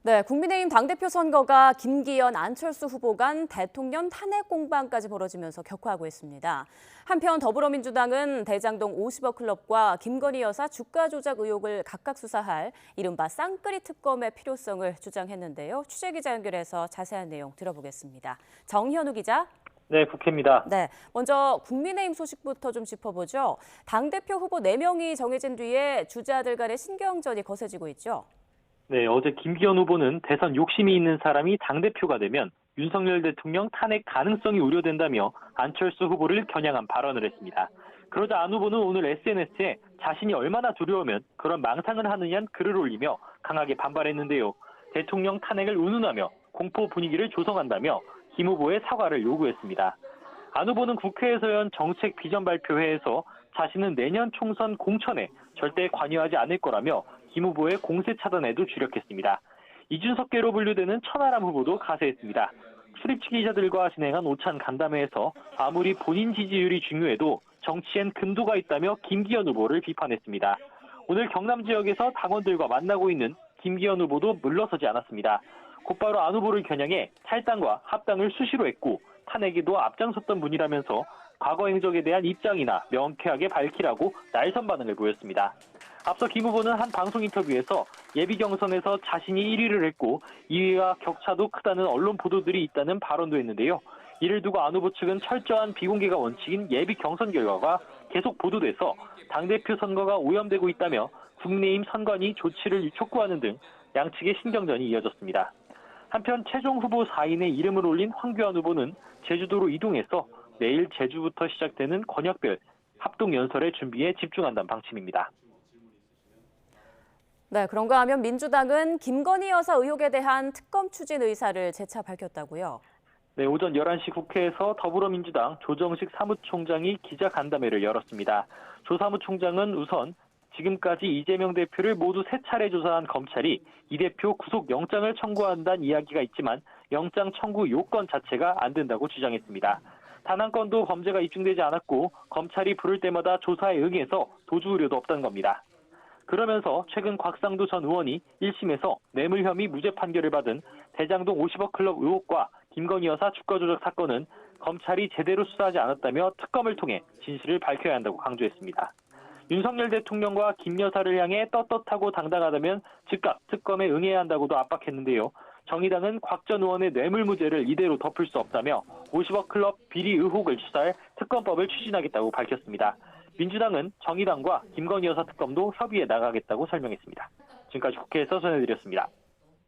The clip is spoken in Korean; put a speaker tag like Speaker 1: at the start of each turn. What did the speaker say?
Speaker 1: 네, 국민의힘 당대표 선거가 김기현, 안철수 후보 간 대통령 탄핵 공방까지 벌어지면서 격화하고 있습니다. 한편 더불어민주당은 대장동 50억 클럽과 김건희 여사 주가 조작 의혹을 각각 수사할 이른바 쌍끌이 특검의 필요성을 주장했는데요. 취재기자 연결해서 자세한 내용 들어보겠습니다. 정현우 기자.
Speaker 2: 네, 국회입니다.
Speaker 1: 네, 먼저 국민의힘 소식부터 좀 짚어보죠. 당대표 후보 4명이 정해진 뒤에 주자들 간의 신경전이 거세지고 있죠.
Speaker 2: 네, 어제 김기현 후보는 대선 욕심이 있는 사람이 당대표가 되면 윤석열 대통령 탄핵 가능성이 우려된다며 안철수 후보를 겨냥한 발언을 했습니다. 그러자 안 후보는 오늘 SNS에 자신이 얼마나 두려우면 그런 망상을 하느냐는 글을 올리며 강하게 반발했는데요. 대통령 탄핵을 운운하며 공포 분위기를 조성한다며 김 후보의 사과를 요구했습니다. 안 후보는 국회에서 연 정책 비전 발표회에서 자신은 내년 총선 공천에 절대 관여하지 않을 거라며 김 후보의 공세 차단에도 주력했습니다. 이준석계로 분류되는 천하람 후보도 가세했습니다. 출입 기자들과 진행한 오찬 간담회에서 아무리 본인 지지율이 중요해도 정치엔 금도가 있다며 김기현 후보를 비판했습니다. 오늘 경남 지역에서 당원들과 만나고 있는 김기현 후보도 물러서지 않았습니다. 곧바로 안 후보를 겨냥해 탈당과 합당을 수시로 했고 탄핵에도 앞장섰던 분이라면서 과거 행적에 대한 입장이나 명쾌하게 밝히라고 날선 반응을 보였습니다. 앞서 김 후보는 한 방송 인터뷰에서 예비 경선에서 자신이 1위를 했고 2위와 격차도 크다는 언론 보도들이 있다는 발언도 했는데요. 이를 두고 안 후보 측은 철저한 비공개가 원칙인 예비 경선 결과가 계속 보도돼서 당대표 선거가 오염되고 있다며 국민의힘 선관위 조치를 촉구하는 등 양측의 신경전이 이어졌습니다. 한편 최종 후보 4인의 이름을 올린 황교안 후보는 제주도로 이동해서 내일 제주부터 시작되는 권역별 합동연설의 준비에 집중한다는 방침입니다.
Speaker 1: 네, 그런가 하면 민주당은 김건희 여사 의혹에 대한 특검 추진 의사를 재차 밝혔다고요.
Speaker 2: 네, 오전 11시 국회에서 더불어민주당 조정식 사무총장이 기자간담회를 열었습니다. 조 사무총장은 우선 지금까지 이재명 대표를 모두 3차례 조사한 검찰이 이 대표 구속영장을 청구한다는 이야기가 있지만 영장 청구 요건 자체가 안 된다고 주장했습니다. 단 한 건도 범죄가 입증되지 않았고 검찰이 부를 때마다 조사에 응해서 도주 우려도 없다는 겁니다. 그러면서 최근 곽상도 전 의원이 1심에서 뇌물 혐의 무죄 판결을 받은 대장동 50억 클럽 의혹과 김건희 여사 주가 조작 사건은 검찰이 제대로 수사하지 않았다며 특검을 통해 진실을 밝혀야 한다고 강조했습니다. 윤석열 대통령과 김 여사를 향해 떳떳하고 당당하다면 즉각 특검에 응해야 한다고도 압박했는데요. 정의당은 곽 전 의원의 뇌물무죄를 이대로 덮을 수 없다며 50억 클럽 비리 의혹을 수사할 특검법을 추진하겠다고 밝혔습니다. 민주당은 정의당과 김건희 여사 특검도 협의해 나가겠다고 설명했습니다. 지금까지 국회에서 전해드렸습니다.